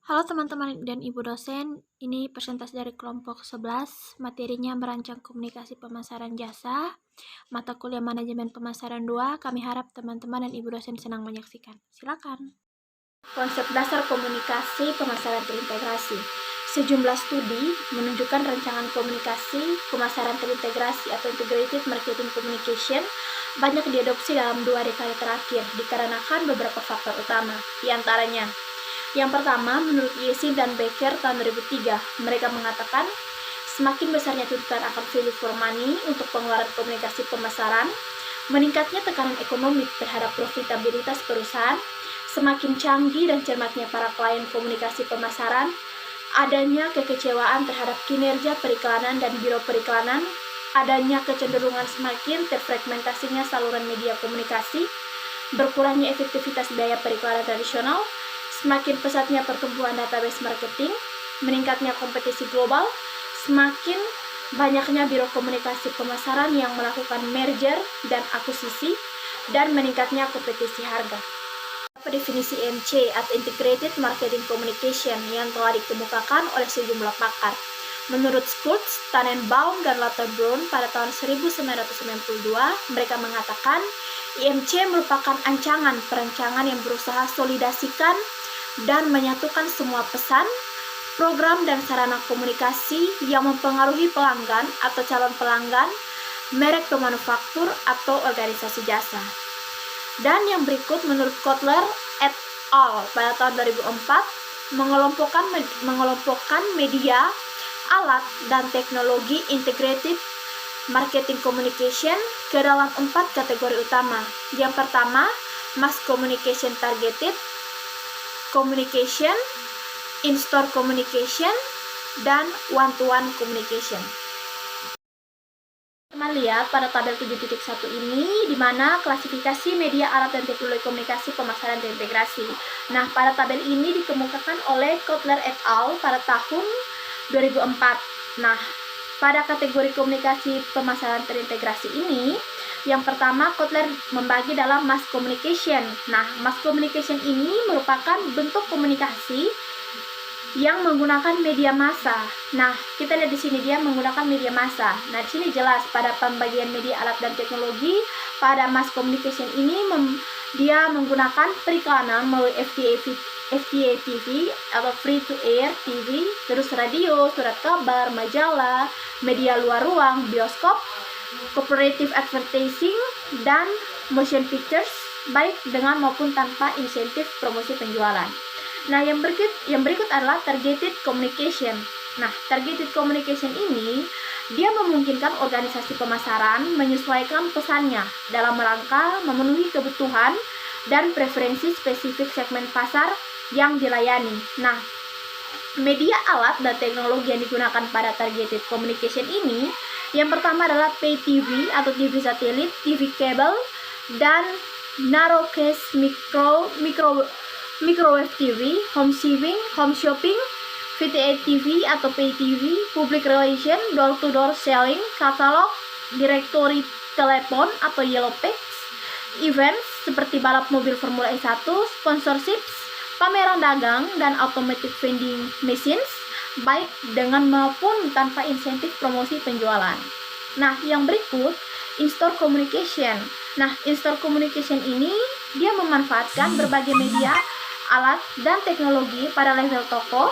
Halo teman-teman dan Ibu dosen, ini presentasi dari kelompok 11, materinya merancang komunikasi pemasaran jasa, mata kuliah manajemen pemasaran 2, kami harap teman-teman dan Ibu dosen senang menyaksikan. Silakan. Konsep dasar komunikasi pemasaran terintegrasi. Sejumlah studi menunjukkan rancangan komunikasi pemasaran terintegrasi atau integrated marketing communication banyak diadopsi dalam 2 dekade terakhir dikarenakan beberapa faktor utama, diantaranya yang pertama, menurut Yesi dan Becker tahun 2003, mereka mengatakan semakin besarnya tuntutan akan value for money untuk pengeluaran komunikasi pemasaran, meningkatnya tekanan ekonomi terhadap profitabilitas perusahaan, semakin canggih dan cermatnya para klien komunikasi pemasaran, adanya kekecewaan terhadap kinerja periklanan dan biro periklanan, adanya kecenderungan semakin terfragmentasinya saluran media komunikasi, berkurangnya efektivitas biaya periklanan tradisional, semakin pesatnya pertumbuhan database marketing, meningkatnya kompetisi global, semakin banyaknya biro komunikasi pemasaran yang melakukan merger dan akuisisi, dan meningkatnya kompetisi harga. Definisi IMC atau Integrated Marketing Communication yang telah dikemukakan oleh sejumlah pakar. Menurut Schultz, Tannenbaum, dan Lauterbruun pada tahun 1992, mereka mengatakan IMC merupakan ancaman perencanaan yang berusaha solidasikan dan menyatukan semua pesan, program, dan sarana komunikasi yang mempengaruhi pelanggan atau calon pelanggan, merek pemanufaktur, atau organisasi jasa. Dan yang berikut menurut Kotler et al. Pada tahun 2004 mengelompokkan media, alat, dan teknologi integrated marketing communication ke dalam 4 kategori utama. Yang pertama, mass communication targeted communication, in-store communication, dan one-to-one communication. Teman lihat pada tabel 7.1 ini di mana klasifikasi media, alat, dan teknologi komunikasi pemasaran terintegrasi. Nah, pada tabel ini dikemukakan oleh Kotler et al. Pada tahun 2004. Nah, pada kategori komunikasi pemasaran terintegrasi ini, yang pertama Kotler membagi dalam mass communication. Nah, mass communication ini merupakan bentuk komunikasi yang menggunakan media massa. Nah, kita lihat di sini dia menggunakan media massa. Nah, di sini jelas pada pembagian media, alat, dan teknologi pada mass communication ini dia menggunakan periklanan melalui FTA TV atau free to air TV, terus radio, surat kabar, majalah, media luar ruang, bioskop, cooperative advertising, dan motion pictures, baik dengan maupun tanpa insentif promosi penjualan. Nah, yang berikut adalah targeted communication. Nah, targeted communication ini dia memungkinkan organisasi pemasaran menyesuaikan pesannya dalam rangka memenuhi kebutuhan dan preferensi spesifik segmen pasar yang dilayani. Nah, media, alat, dan teknologi yang digunakan pada targeted communication ini yang pertama adalah pay TV atau TV satelit, TV kabel, dan narrowcast microwave TV, home shopping, VTV TV atau pay TV, public relation, door-to-door selling, katalog, directory telepon atau yellow pages, events seperti balap mobil Formula E1, sponsorships, pameran dagang, dan automatic vending machines, baik dengan maupun tanpa insentif promosi penjualan. Nah, yang berikut in-store communication. Nah, in-store communication ini dia memanfaatkan berbagai media, alat, dan teknologi pada level toko,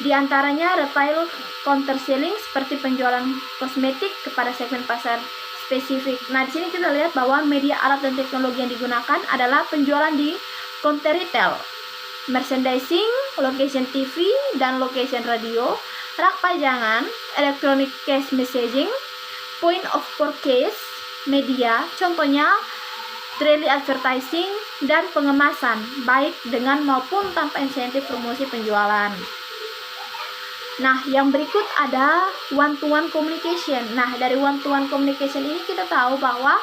diantaranya retail counter selling seperti penjualan kosmetik kepada segmen pasar spesifik. Nah, di sini kita lihat bahwa media, alat, dan teknologi yang digunakan adalah penjualan di counter retail, merchandising, location TV dan location radio, rak pajangan, electronic cash messaging, point of purchase, media, contohnya daily advertising, dan pengemasan, baik dengan maupun tanpa insentif promosi penjualan. Nah, yang berikut ada one-to-one communication. Nah, dari one-to-one communication ini kita tahu bahwa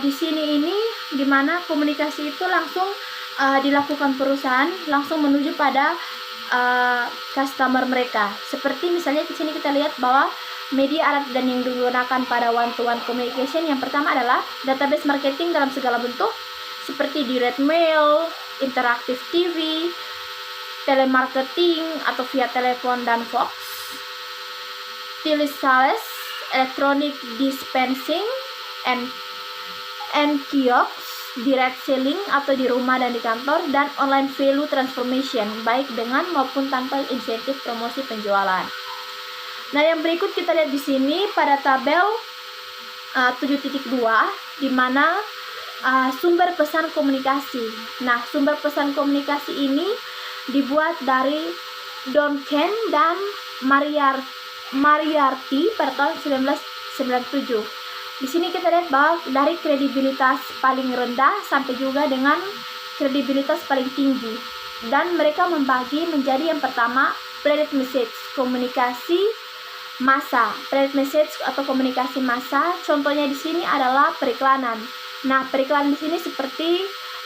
di sini ini dimana komunikasi itu langsung dilakukan perusahaan langsung menuju pada customer mereka. Seperti misalnya di sini kita lihat bahwa media, alat, dan yang digunakan pada one-to-one communication yang pertama adalah database marketing dalam segala bentuk seperti direct mail, interaktif TV, telemarketing atau via telepon dan fax, telesales, electronic dispensing, and kiosks, direct selling atau di rumah dan di kantor, dan online value transformation baik dengan maupun tanpa insentif promosi penjualan. Nah, yang berikut kita lihat di sini pada tabel 7.2 di mana sumber pesan komunikasi. Nah, sumber pesan komunikasi ini dibuat dari Duncan dan Moriarty pada tahun 1997. Di sini kita lihat bahwa dari kredibilitas paling rendah sampai juga dengan kredibilitas paling tinggi. Dan mereka membagi menjadi yang pertama private message, komunikasi massa. Private message atau komunikasi massa, contohnya di sini adalah periklanan. Nah, periklanan di sini seperti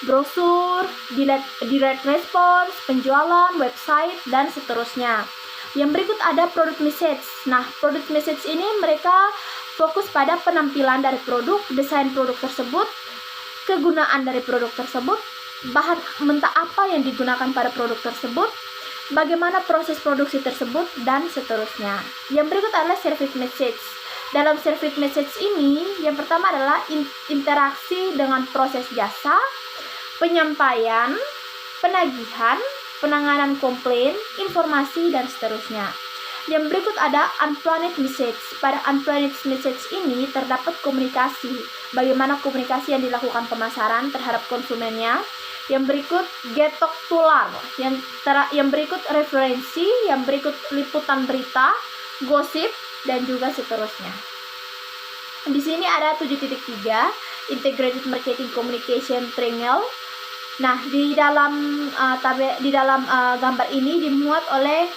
brosur, direct response, penjualan, website, dan seterusnya. Yang berikut ada product message. Nah, product message ini mereka fokus pada penampilan dari produk, desain produk tersebut, kegunaan dari produk tersebut, bahan mentah apa yang digunakan pada produk tersebut, bagaimana proses produksi tersebut, dan seterusnya. Yang berikut adalah service message. Dalam service message ini, yang pertama adalah interaksi dengan proses jasa, penyampaian, penagihan, penanganan komplain, informasi, dan seterusnya. Yang berikut ada unplanned message. Pada unplanned message ini terdapat komunikasi, bagaimana komunikasi yang dilakukan pemasaran terhadap konsumennya. Yang berikut getok tular, yang berikut referensi, yang berikut liputan berita, gosip, dan juga seterusnya. Di sini ada 7.3 integrated marketing communication triangle. Nah, di dalam gambar ini dimuat oleh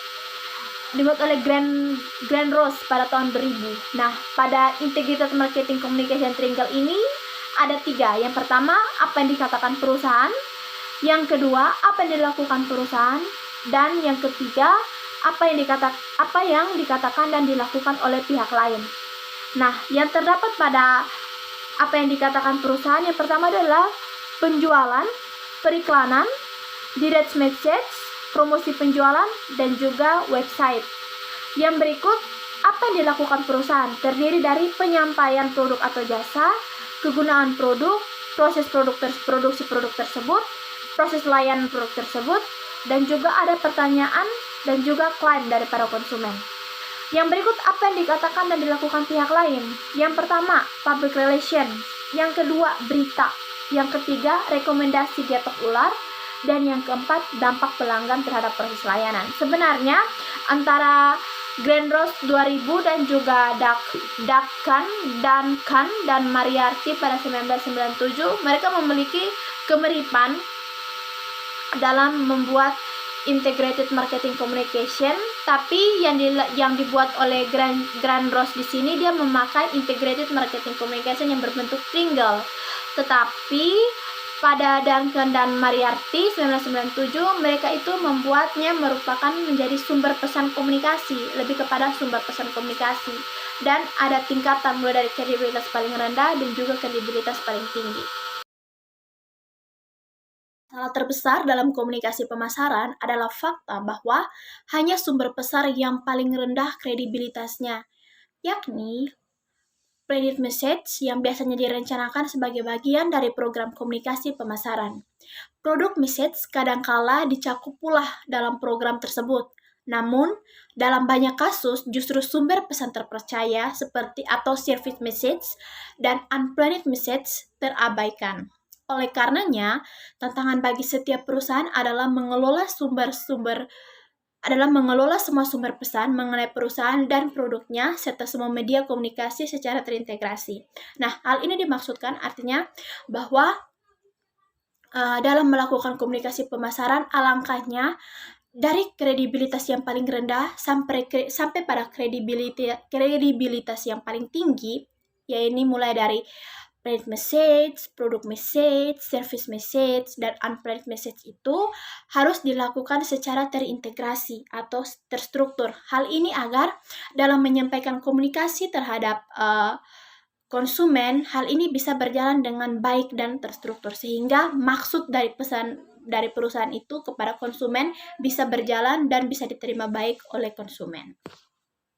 Grand Rose pada tahun 2000. Nah, pada integrated marketing communication triangle ini ada 3. Yang pertama, apa yang dikatakan perusahaan. Yang kedua, apa yang dilakukan perusahaan. Dan yang ketiga, apa yang dikatakan dan dilakukan oleh pihak lain. Nah, yang terdapat pada apa yang dikatakan perusahaan, yang pertama adalah penjualan, periklanan, direct message, promosi penjualan, dan juga website. Yang berikut, apa yang dilakukan perusahaan terdiri dari penyampaian produk atau jasa, kegunaan produk, proses produksi produk tersebut, proses layanan produk tersebut, dan juga ada pertanyaan dan juga klaim dari para konsumen. Yang berikut, apa yang dikatakan dan dilakukan pihak lain. Yang pertama, public relations. Yang kedua, berita. Yang ketiga, rekomendasi getok ular. Dan yang keempat, dampak pelanggan terhadap proses layanan. Sebenarnya antara Grand Rose 2000 dan juga Duncan dan Moriarty pada 1997, mereka memiliki kemiripan dalam membuat integrated marketing communication, tapi yang dibuat oleh Grand Rose di sini dia memakai integrated marketing communication yang berbentuk triangle. Tetapi pada Duncan dan Moriarty 1997 mereka itu membuatnya merupakan menjadi sumber pesan komunikasi, lebih kepada sumber pesan komunikasi, dan ada tingkatan mulai dari kredibilitas paling rendah dan juga kredibilitas paling tinggi. Salah terbesar dalam komunikasi pemasaran adalah fakta bahwa hanya sumber pesan yang paling rendah kredibilitasnya, yakni private message yang biasanya direncanakan sebagai bagian dari program komunikasi pemasaran. Product message kadangkala dicakup pula dalam program tersebut. Namun, dalam banyak kasus justru sumber pesan terpercaya seperti atau service message dan unplanned message terabaikan. Oleh karenanya, tantangan bagi setiap perusahaan adalah mengelola semua sumber pesan mengenai perusahaan dan produknya serta semua media komunikasi secara terintegrasi. Nah, hal ini dimaksudkan artinya bahwa dalam melakukan komunikasi pemasaran alangkahnya dari kredibilitas yang paling rendah sampai pada kredibilitas yang paling tinggi, yaitu mulai dari private message, product message, service message, dan unplanned message itu harus dilakukan secara terintegrasi atau terstruktur. Hal ini agar dalam menyampaikan komunikasi terhadap konsumen, hal ini bisa berjalan dengan baik dan terstruktur sehingga maksud dari pesan dari perusahaan itu kepada konsumen bisa berjalan dan bisa diterima baik oleh konsumen.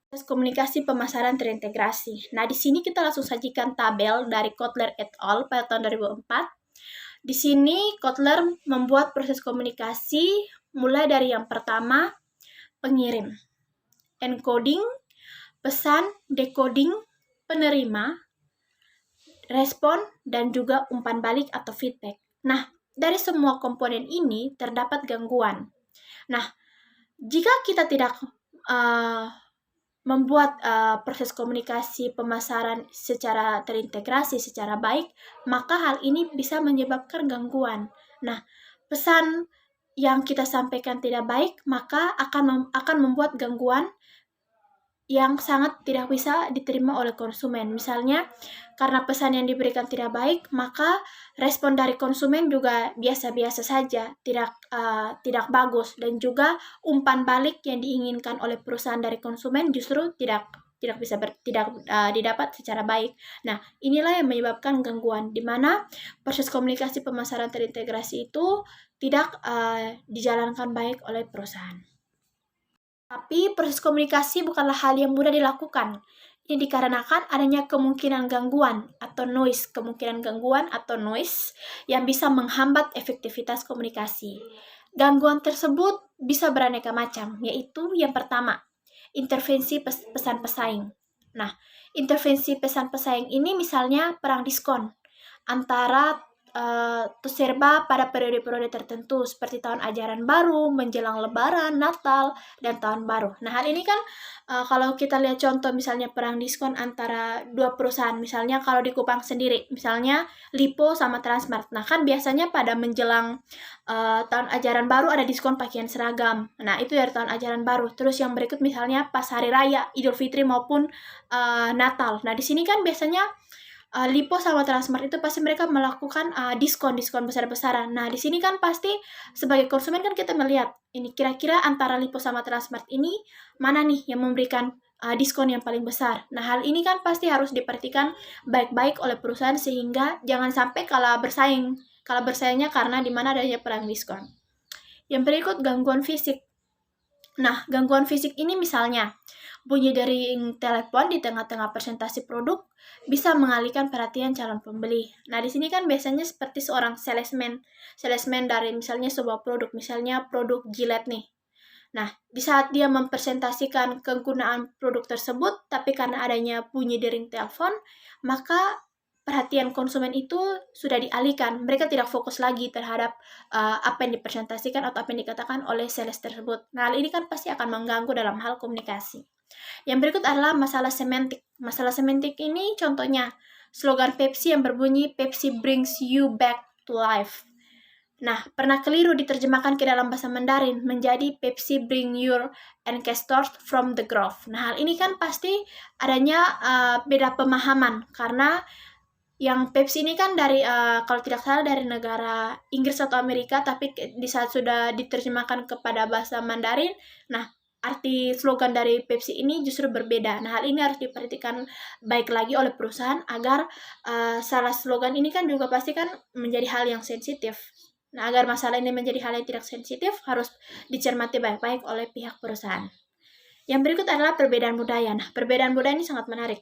Proses komunikasi pemasaran terintegrasi. Nah, di sini kita langsung sajikan tabel dari Kotler et al. Pada tahun 2004. Di sini Kotler membuat proses komunikasi mulai dari yang pertama, pengirim, encoding, pesan, decoding, penerima, respon, dan juga umpan balik atau feedback. Nah, dari semua komponen ini terdapat gangguan. Nah, jika kita tidak membuat proses komunikasi pemasaran secara terintegrasi, secara baik, maka hal ini bisa menyebabkan gangguan. Nah, pesan yang kita sampaikan tidak baik, maka akan membuat gangguan yang sangat tidak bisa diterima oleh konsumen. Misalnya, karena pesan yang diberikan tidak baik, maka respon dari konsumen juga biasa-biasa saja, tidak bagus, dan juga umpan balik yang diinginkan oleh perusahaan dari konsumen justru tidak bisa didapat secara baik. Nah, inilah yang menyebabkan gangguan, di mana proses komunikasi pemasaran terintegrasi itu tidak dijalankan baik oleh perusahaan. Tapi proses komunikasi bukanlah hal yang mudah dilakukan. Ini dikarenakan adanya kemungkinan gangguan atau noise yang bisa menghambat efektivitas komunikasi. Gangguan tersebut bisa beraneka macam, yaitu yang pertama, intervensi pesan pesaing. Nah, intervensi pesan pesaing ini misalnya perang diskon antara serba pada periode-periode tertentu seperti tahun ajaran baru, menjelang lebaran, Natal, dan tahun baru. Nah, hal ini kan kalau kita lihat contoh misalnya perang diskon antara dua perusahaan, misalnya kalau di Kupang sendiri, misalnya Lipo sama Transmart. Nah, kan biasanya pada menjelang tahun ajaran baru ada diskon pakaian seragam. Nah, itu dari tahun ajaran baru. Terus yang berikut misalnya pas hari raya, Idul Fitri maupun Natal. Nah, di sini kan biasanya Lipo sama Transmart itu pasti mereka melakukan diskon besar-besaran. Nah, di sini kan pasti sebagai konsumen kan kita melihat ini kira-kira antara Lipo sama Transmart ini mana nih yang memberikan diskon yang paling besar. Nah, hal ini kan pasti harus diperhatikan baik-baik oleh perusahaan sehingga jangan sampai kalah bersaing. Kalah bersaingnya karena di mana adanya perang diskon. Yang berikut gangguan fisik. Nah, gangguan fisik ini misalnya bunyi dering telepon di tengah-tengah presentasi produk bisa mengalihkan perhatian calon pembeli. Nah, di sini kan biasanya seperti seorang salesman dari misalnya sebuah produk, misalnya produk Gillette nih. Nah, di saat dia mempresentasikan kegunaan produk tersebut, tapi karena adanya bunyi dering telepon, maka perhatian konsumen itu sudah dialihkan. Mereka tidak fokus lagi terhadap apa yang dipresentasikan atau apa yang dikatakan oleh sales tersebut. Nah, hal ini kan pasti akan mengganggu dalam hal komunikasi. Yang berikut adalah masalah semantik. Masalah semantik ini contohnya slogan Pepsi yang berbunyi Pepsi brings you back to life. Nah, pernah keliru diterjemahkan ke dalam bahasa Mandarin menjadi Pepsi bring your ancestors from the grove. Nah, hal ini kan pasti adanya beda pemahaman karena yang Pepsi ini kan dari kalau tidak salah dari negara Inggris atau Amerika, tapi di saat sudah diterjemahkan kepada bahasa Mandarin, nah arti slogan dari Pepsi ini justru berbeda. Nah, hal ini harus diperhatikan baik lagi oleh perusahaan agar salah slogan ini kan juga pasti kan menjadi hal yang sensitif. Nah, agar masalah ini menjadi hal yang tidak sensitif harus dicermati baik-baik oleh pihak perusahaan. Yang berikut adalah perbedaan budaya. Nah, perbedaan budaya ini sangat menarik.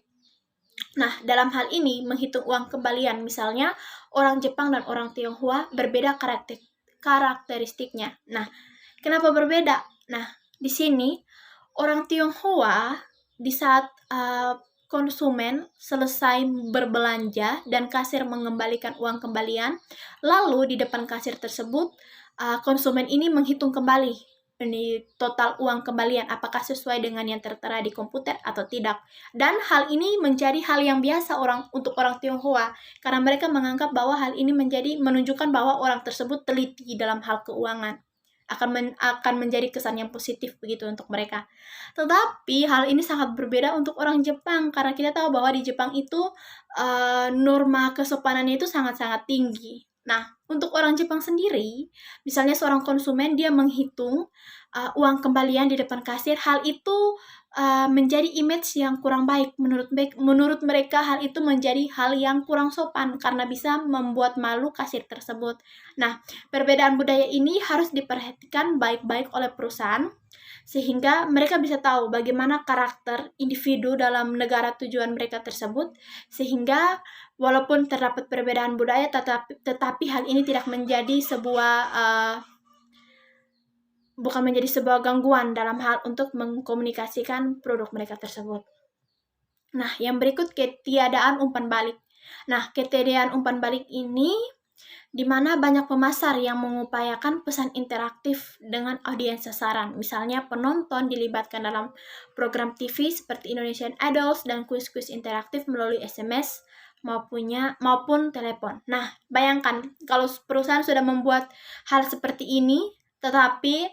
Nah, dalam hal ini, menghitung uang kembalian, misalnya orang Jepang dan orang Tionghoa berbeda karakteristiknya. Nah, kenapa berbeda? Nah, di sini, orang Tionghoa di saat konsumen selesai berbelanja dan kasir mengembalikan uang kembalian, lalu di depan kasir tersebut, konsumen ini menghitung kembali ini total uang kembalian apakah sesuai dengan yang tertera di komputer atau tidak. Dan hal ini menjadi hal yang biasa untuk orang Tionghoa karena mereka menganggap bahwa hal ini menunjukkan bahwa orang tersebut teliti dalam hal keuangan. Akan menjadi kesan yang positif begitu untuk mereka. Tetapi hal ini sangat berbeda untuk orang Jepang karena kita tahu bahwa di Jepang itu norma kesopanannya itu sangat-sangat tinggi. Nah, Untuk orang Jepang sendiri, misalnya seorang konsumen dia menghitung uang kembalian di depan kasir, hal itu menjadi image yang kurang baik. Menurut mereka hal itu menjadi hal yang kurang sopan karena bisa membuat malu kasir tersebut. Nah, perbedaan budaya ini harus diperhatikan baik-baik oleh perusahaan sehingga mereka bisa tahu bagaimana karakter individu dalam negara tujuan mereka tersebut, sehingga walaupun terdapat perbedaan budaya, tetapi hal ini tidak menjadi bukan menjadi sebuah gangguan dalam hal untuk mengkomunikasikan produk mereka tersebut. Nah, yang berikut ketiadaan umpan balik. Nah, ketiadaan umpan balik ini di mana banyak pemasar yang mengupayakan pesan interaktif dengan audiens sasaran. Misalnya penonton dilibatkan dalam program TV seperti Indonesian Idols dan kuis-kuis interaktif melalui SMS maupun telepon. Nah, bayangkan kalau perusahaan sudah membuat hal seperti ini, tetapi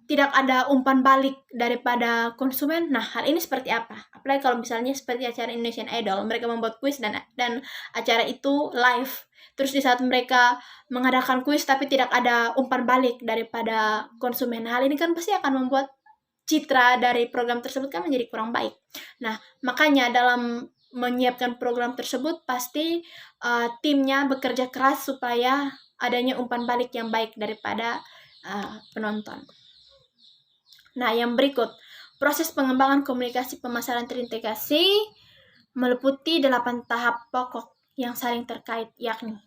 tidak ada umpan balik daripada konsumen. Nah, hal ini seperti apa? Apalagi kalau misalnya seperti acara Indonesian Idol, mereka membuat kuis dan acara itu live. Terus di saat mereka mengadakan kuis tapi tidak ada umpan balik daripada konsumen, hal ini kan pasti akan membuat citra dari program tersebut kan menjadi kurang baik. Nah, makanya dalam menyiapkan program tersebut pasti timnya bekerja keras supaya adanya umpan balik yang baik daripada penonton. Nah, yang berikut, proses pengembangan komunikasi pemasaran terintegrasi meliputi 8 tahap pokok yang saling terkait, yakni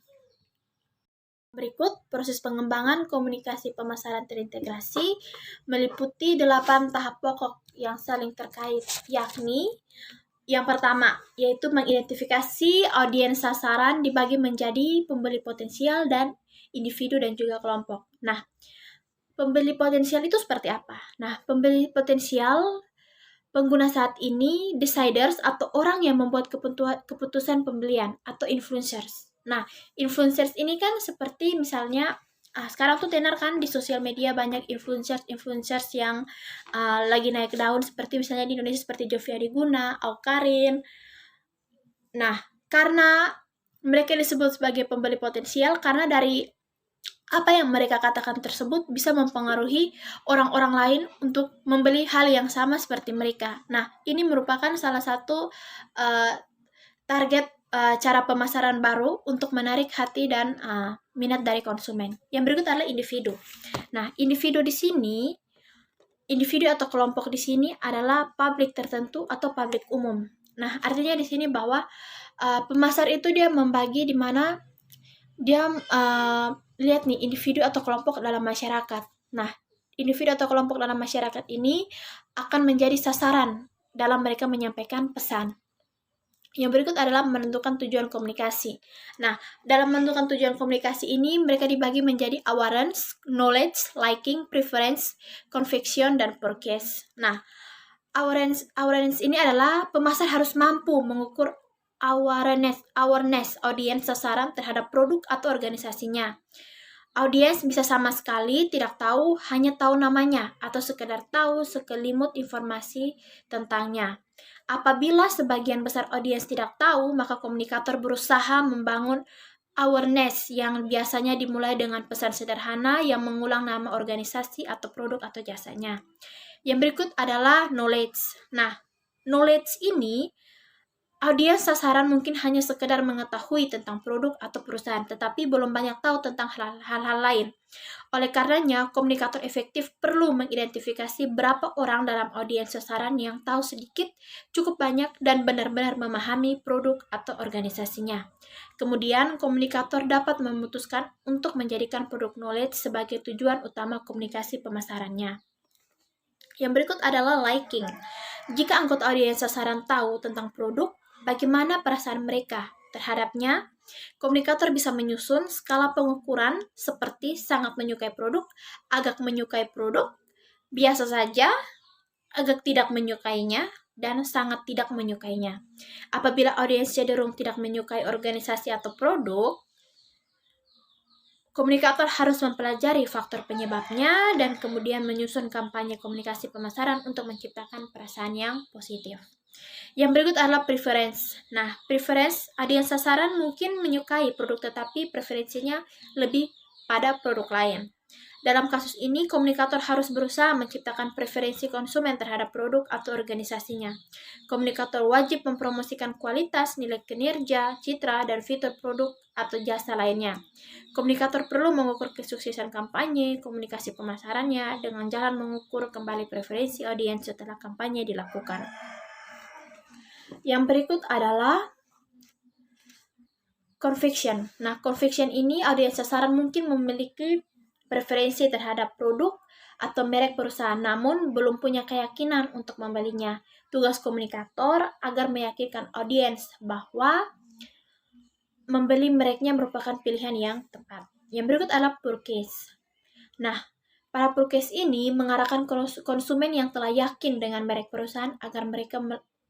berikut, proses pengembangan komunikasi pemasaran terintegrasi meliputi 8 tahap pokok yang saling terkait, yakni yang pertama, yaitu mengidentifikasi audiens sasaran dibagi menjadi pembeli potensial dan individu dan juga kelompok. Nah, pembeli potensial itu seperti apa? Nah, pembeli potensial pengguna saat ini deciders atau orang yang membuat keputusan pembelian atau influencers. Nah, influencers ini kan seperti misalnya sekarang tuh tenar kan di sosial media banyak influencers yang lagi naik daun seperti misalnya di Indonesia seperti Jovia Diguna, Aukarin. Nah, karena mereka disebut sebagai pembeli potensial karena dari apa yang mereka katakan tersebut bisa mempengaruhi orang-orang lain untuk membeli hal yang sama seperti mereka. Nah, ini merupakan salah satu target cara pemasaran baru untuk menarik hati dan minat dari konsumen. Yang berikut adalah individu. Nah, individu atau kelompok di sini adalah publik tertentu atau publik umum. Nah, artinya di sini bahwa pemasar itu dia membagi di mana dia lihat nih individu atau kelompok dalam masyarakat. Nah, individu atau kelompok dalam masyarakat ini akan menjadi sasaran dalam mereka menyampaikan pesan. Yang berikut adalah menentukan tujuan komunikasi. Nah, dalam menentukan tujuan komunikasi ini, mereka dibagi menjadi awareness, knowledge, liking, preference, conviction, dan purchase. Nah, awareness ini adalah pemasar harus mampu mengukur awareness audiens sasaran terhadap produk atau organisasinya. Audiens bisa sama sekali tidak tahu, hanya tahu namanya, atau sekedar tahu sekelimut informasi tentangnya. Apabila sebagian besar audiens tidak tahu, maka komunikator berusaha membangun awareness yang biasanya dimulai dengan pesan sederhana yang mengulang nama organisasi atau produk atau jasanya. Yang berikut adalah knowledge. Nah, knowledge ini audiens sasaran mungkin hanya sekedar mengetahui tentang produk atau perusahaan, tetapi belum banyak tahu tentang hal-hal lain. Oleh karenanya, komunikator efektif perlu mengidentifikasi berapa orang dalam audiens sasaran yang tahu sedikit, cukup banyak, dan benar-benar memahami produk atau organisasinya. Kemudian, komunikator dapat memutuskan untuk menjadikan produk knowledge sebagai tujuan utama komunikasi pemasarannya. Yang berikut adalah liking. Jika anggota audiens sasaran tahu tentang produk, bagaimana perasaan mereka terhadapnya, komunikator bisa menyusun skala pengukuran seperti sangat menyukai produk, agak menyukai produk, biasa saja, agak tidak menyukainya, dan sangat tidak menyukainya. Apabila audiens cenderung tidak menyukai organisasi atau produk, komunikator harus mempelajari faktor penyebabnya dan kemudian menyusun kampanye komunikasi pemasaran untuk menciptakan perasaan yang positif. Yang berikut adalah preference. Nah, preference audiens sasaran mungkin menyukai produk tetapi preferensinya lebih pada produk lain. Dalam kasus ini, komunikator harus berusaha menciptakan preferensi konsumen terhadap produk atau organisasinya. Komunikator wajib mempromosikan kualitas, nilai kinerja, citra, dan fitur produk atau jasa lainnya. Komunikator perlu mengukur kesuksesan kampanye, komunikasi pemasarannya, dengan jalan mengukur kembali preferensi audiens setelah kampanye dilakukan. Yang berikut adalah conviction. Nah, conviction ini audiens sasaran mungkin memiliki preferensi terhadap produk atau merek perusahaan, namun belum punya keyakinan untuk membelinya. Tugas komunikator agar meyakinkan audiens bahwa membeli mereknya merupakan pilihan yang tepat. Yang berikut adalah purchase. Nah, para purchase ini mengarahkan konsumen yang telah yakin dengan merek perusahaan agar mereka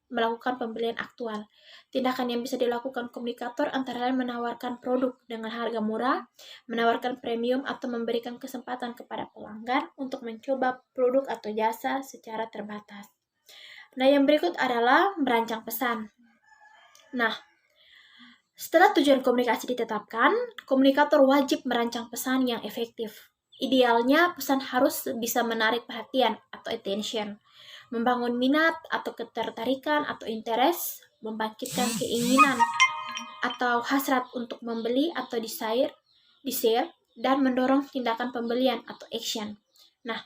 melakukan pembelian aktual. Tindakan yang bisa dilakukan komunikator antara lain menawarkan produk dengan harga murah, menawarkan premium, atau memberikan kesempatan kepada pelanggan untuk mencoba produk atau jasa secara terbatas. Nah, yang berikut adalah merancang pesan. Nah, setelah tujuan komunikasi ditetapkan, komunikator wajib merancang pesan yang efektif. Idealnya, pesan harus bisa menarik perhatian atau attention, membangun minat atau ketertarikan atau interest, membangkitkan keinginan atau hasrat untuk membeli atau desire, dan mendorong tindakan pembelian atau action. Nah,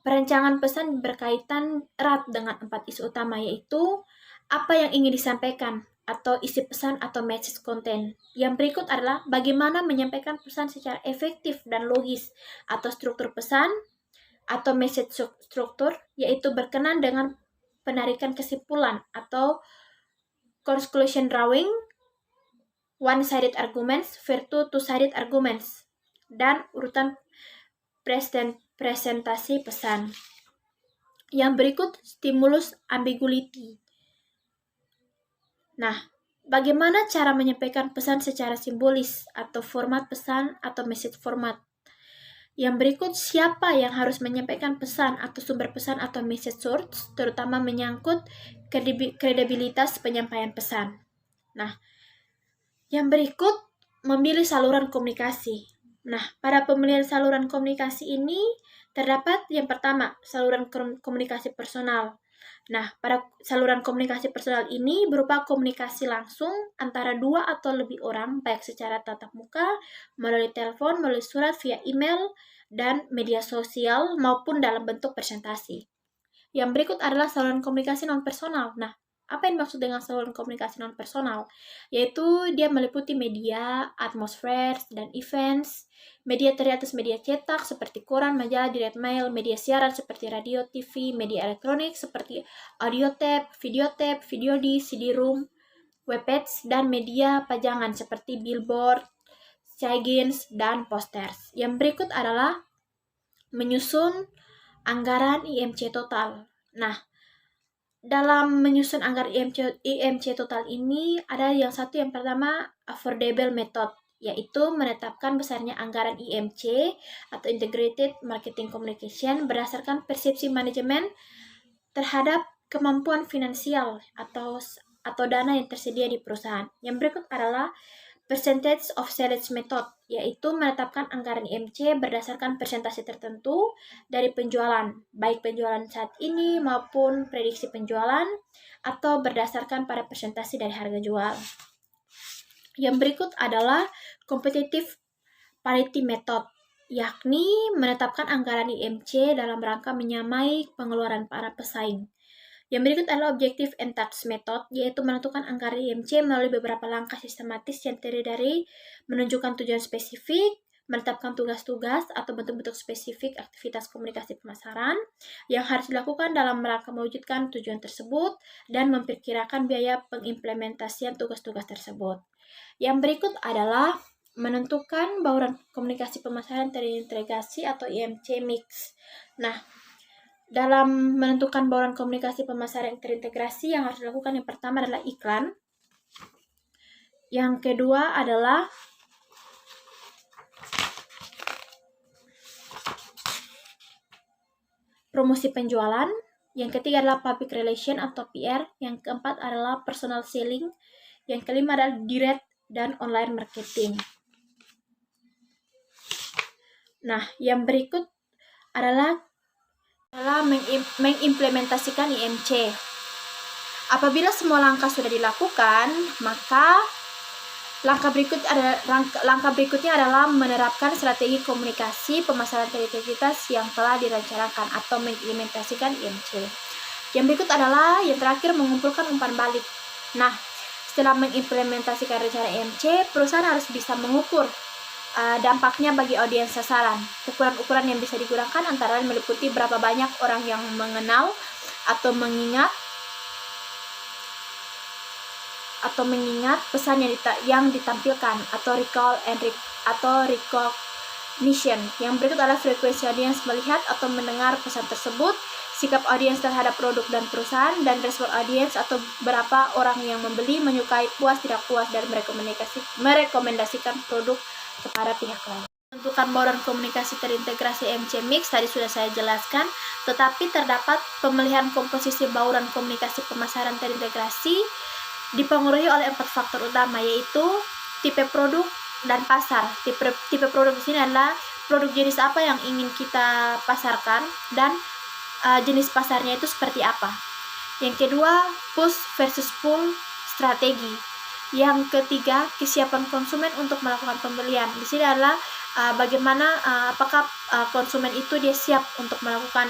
perancangan pesan berkaitan erat dengan 4 isu utama, yaitu apa yang ingin disampaikan atau isi pesan atau message content. Yang berikut adalah bagaimana menyampaikan pesan secara efektif dan logis atau struktur pesan atau message struktur, yaitu berkenan dengan penarikan kesimpulan atau conclusion drawing, one-sided arguments, versus two-sided arguments, dan urutan presentasi pesan. Yang berikut stimulus ambiguity. Nah, bagaimana cara menyampaikan pesan secara simbolis atau format pesan atau message format? Yang berikut siapa yang harus menyampaikan pesan atau sumber pesan atau message source, terutama menyangkut kredibilitas penyampaian pesan. Nah, yang berikut memilih saluran komunikasi. Nah, pada pemilihan saluran komunikasi ini terdapat yang pertama, saluran komunikasi personal. Nah, pada saluran komunikasi personal ini berupa komunikasi langsung antara 2 atau lebih orang, baik secara tatap muka, melalui telepon, melalui surat, via email, dan media sosial, maupun dalam bentuk presentasi. Yang berikut adalah saluran komunikasi non-personal. Nah, apa yang dimaksud dengan saluran komunikasi non-personal? Yaitu dia meliputi media, atmosfer, dan events, media teratas media cetak seperti koran, majalah, direct mail, media siaran seperti radio, TV, media elektronik seperti audio tape, video disc, CD-ROM, webpage, dan media pajangan seperti billboard, signs, dan posters. Yang berikut adalah menyusun anggaran IMC total. Nah, dalam menyusun anggaran IMC total ini ada yang pertama affordable method, yaitu menetapkan besarnya anggaran IMC atau Integrated Marketing Communication berdasarkan persepsi manajemen terhadap kemampuan finansial atau dana yang tersedia di perusahaan. Yang berikut adalah percentage of sales method, yaitu menetapkan anggaran IMC berdasarkan persentase tertentu dari penjualan, baik penjualan saat ini maupun prediksi penjualan, atau berdasarkan pada persentase dari harga jual. Yang berikut adalah competitive parity method, yakni menetapkan anggaran IMC dalam rangka menyamai pengeluaran para pesaing. Yang berikut adalah objective and task method, yaitu menentukan anggaran IMC melalui beberapa langkah sistematis yang terdiri dari menunjukkan tujuan spesifik, menetapkan tugas-tugas atau bentuk-bentuk spesifik aktivitas komunikasi pemasaran yang harus dilakukan dalam rangka mewujudkan tujuan tersebut, dan memperkirakan biaya pengimplementasian tugas-tugas tersebut. Yang berikut adalah menentukan bauran komunikasi pemasaran terintegrasi atau IMC mix. Nah, dalam menentukan bauran komunikasi pemasaran yang terintegrasi yang harus dilakukan, yang pertama adalah iklan. Yang kedua adalah promosi penjualan. Yang ketiga adalah public relation atau PR. Yang keempat adalah personal selling. Yang kelima adalah direct dan online marketing. Nah, yang berikut adalah mengimplementasikan IMC. Apabila semua langkah sudah dilakukan, maka langkah berikutnya adalah menerapkan strategi komunikasi pemasaran integritas yang telah direncanakan atau mengimplementasikan IMC. Yang berikut adalah yang terakhir, mengumpulkan umpan balik. Nah, setelah mengimplementasikan rencana IMC, perusahaan harus bisa mengukur dampaknya bagi audiens sasaran. Ukuran-ukuran yang bisa digunakan antara lain meliputi berapa banyak orang yang mengenal atau mengingat pesan yang ditampilkan atau recall atau recognition. Yang berikut adalah frekuensi audiens melihat atau mendengar pesan tersebut, sikap audiens terhadap produk dan perusahaan, dan respon audiens atau berapa orang yang membeli, menyukai, puas, tidak puas, dan merekomendasikan produk kepada pihak lain. Tentukan bauran komunikasi terintegrasi MC Mix tadi sudah saya jelaskan, tetapi terdapat pemilihan komposisi bauran komunikasi pemasaran terintegrasi dipengaruhi oleh 4 faktor utama, yaitu tipe produk dan pasar. Tipe produk di sini adalah produk jenis apa yang ingin kita pasarkan dan jenis pasarnya itu seperti apa. Yang kedua, push versus pull strategi. Yang ketiga, kesiapan konsumen untuk melakukan pembelian. Di sini adalah bagaimana apakah konsumen itu dia siap untuk melakukan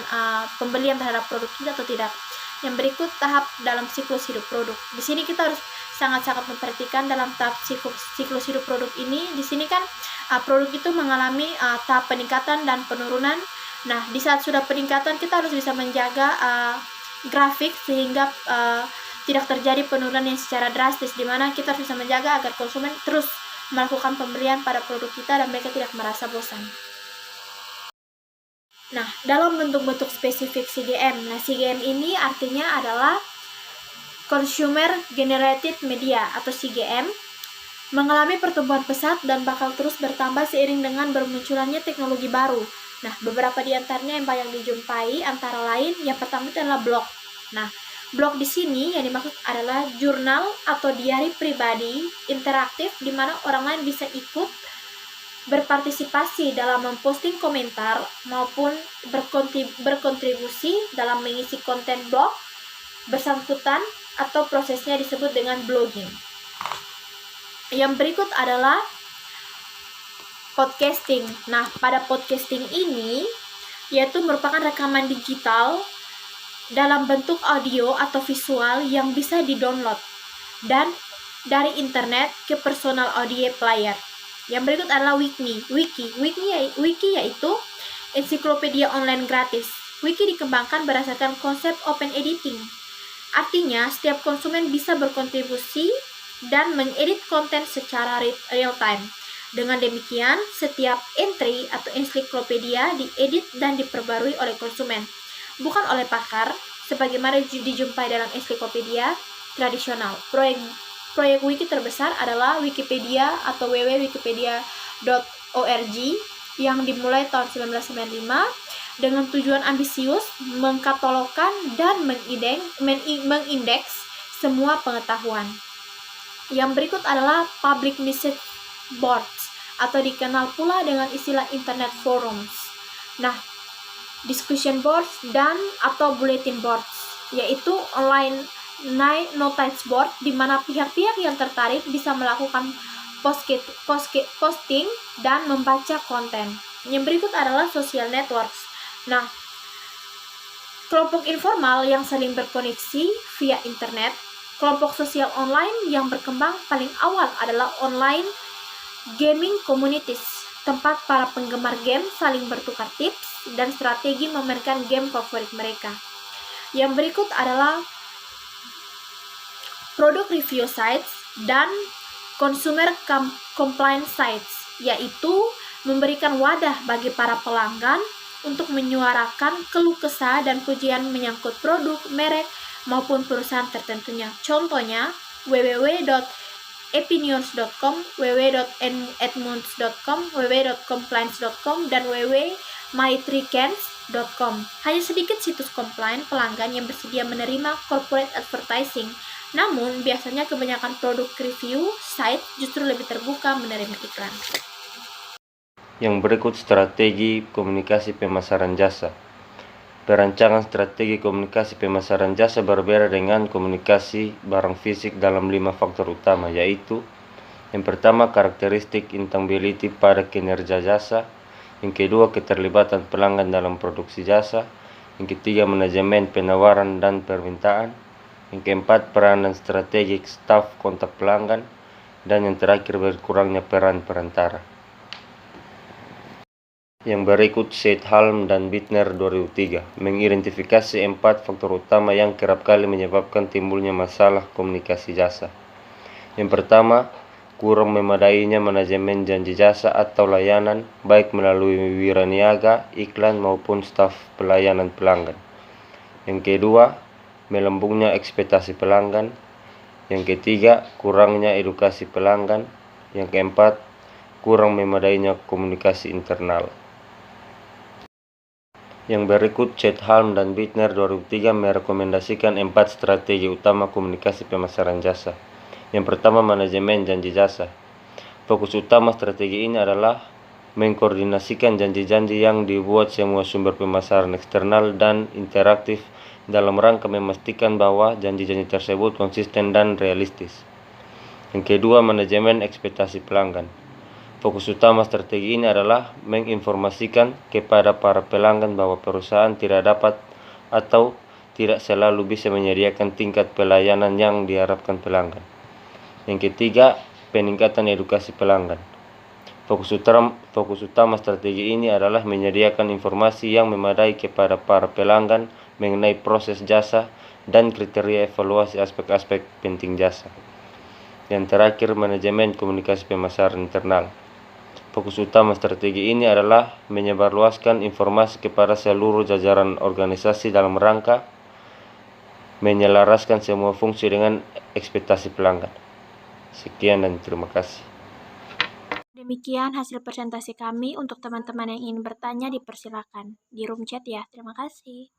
pembelian terhadap produk kita atau tidak. Yang berikut, tahap dalam siklus hidup produk. Di sini kita harus sangat-sangat memperhatikan dalam tahap siklus hidup produk ini. Di sini kan produk itu mengalami tahap peningkatan dan penurunan. Nah, di saat sudah peningkatan kita harus bisa menjaga grafik sehingga tidak terjadi penurunan yang secara drastis, di mana kita harus bisa menjaga agar konsumen terus melakukan pembelian pada produk kita dan mereka tidak merasa bosan. Nah, dalam bentuk-bentuk spesifik CGM. Nah, CGM ini artinya adalah Consumer Generated Media atau CGM, mengalami pertumbuhan pesat dan bakal terus bertambah seiring dengan bermunculannya teknologi baru. Nah, beberapa di antaranya yang banyak dijumpai antara lain, yang pertama itu adalah blog. Nah, blog di sini yang dimaksud adalah jurnal atau diary pribadi interaktif di mana orang lain bisa ikut berpartisipasi dalam memposting komentar maupun berkontribusi dalam mengisi konten blog bersangkutan, atau prosesnya disebut dengan blogging. Yang berikut adalah podcasting. Nah, pada podcasting ini yaitu merupakan rekaman digital dalam bentuk audio atau visual yang bisa di-download dan dari internet ke personal audio player. Yang berikut adalah Wiki yaitu ensiklopedia online gratis. Wiki dikembangkan berdasarkan konsep open editing. Artinya, setiap konsumen bisa berkontribusi dan mengedit konten secara real time. Dengan demikian, setiap entry atau ensiklopedia diedit dan diperbarui oleh konsumen, bukan oleh pakar, sebagaimana dijumpai dalam ensiklopedia tradisional. Proyek wiki terbesar adalah Wikipedia atau www.wikipedia.org yang dimulai tahun 1995 dengan tujuan ambisius mengkatalogkan dan mengindeks semua pengetahuan. Yang berikut adalah public message boards atau dikenal pula dengan istilah internet forums. Nah, discussion boards dan atau bulletin boards yaitu online notice board di mana pihak-pihak yang tertarik bisa melakukan posting dan membaca konten. Yang berikut adalah social networks. Nah, kelompok informal yang saling berkoneksi via internet. Kelompok sosial online yang berkembang paling awal adalah online gaming communities, tempat para penggemar game saling bertukar tips dan strategi memainkan game favorit mereka. Yang berikut adalah product review sites dan consumer compliance sites, yaitu memberikan wadah bagi para pelanggan untuk menyuarakan keluh kesah dan pujian menyangkut produk, merek, maupun perusahaan tertentunya. Contohnya, www.opinions.com, www.edmunds.com, www.compliance.com, dan www my3cans.com. Hanya sedikit situs komplain pelanggan yang bersedia menerima corporate advertising. Namun, biasanya kebanyakan produk review site justru lebih terbuka menerima iklan. Yang berikut strategi komunikasi pemasaran jasa. Perancangan strategi komunikasi pemasaran jasa berbeda dengan komunikasi barang fisik dalam 5 faktor utama, yaitu yang pertama, karakteristik intangibility pada kinerja jasa. Yang kedua, keterlibatan pelanggan dalam produksi jasa. Yang ketiga, manajemen penawaran dan permintaan. Yang keempat, peranan strategik staf kontak pelanggan. Dan yang terakhir, berkurangnya peran perantara. Yang berikut Seidhalm dan Bittner 2003 mengidentifikasi 4 faktor utama yang kerap kali menyebabkan timbulnya masalah komunikasi jasa. Yang pertama, kurang memadainya manajemen janji jasa atau layanan, baik melalui wiraniaga, iklan maupun staf pelayanan pelanggan. Yang kedua, melambungnya ekspektasi pelanggan. Yang ketiga, kurangnya edukasi pelanggan. Yang keempat, kurang memadainya komunikasi internal. Yang berikut Seidhalm dan Bittner 2003 merekomendasikan 4 strategi utama komunikasi pemasaran jasa. Yang pertama, manajemen janji jasa. Fokus utama strategi ini adalah mengkoordinasikan janji-janji yang dibuat semua sumber pemasaran eksternal dan interaktif dalam rangka memastikan bahwa janji-janji tersebut konsisten dan realistis. Yang kedua, manajemen ekspektasi pelanggan. Fokus utama strategi ini adalah menginformasikan kepada para pelanggan bahwa perusahaan tidak dapat atau tidak selalu bisa menyediakan tingkat pelayanan yang diharapkan pelanggan. Yang ketiga, peningkatan edukasi pelanggan. Fokus utama strategi ini adalah menyediakan informasi yang memadai kepada para pelanggan mengenai proses jasa dan kriteria evaluasi aspek-aspek penting jasa. Yang terakhir, manajemen komunikasi pemasaran internal. Fokus utama strategi ini adalah menyebarluaskan informasi kepada seluruh jajaran organisasi dalam rangka menyelaraskan semua fungsi dengan ekspektasi pelanggan. Sekian dan terima kasih. Demikian hasil presentasi kami. Untuk teman-teman yang ingin bertanya, dipersilakan di room chat ya. Terima kasih.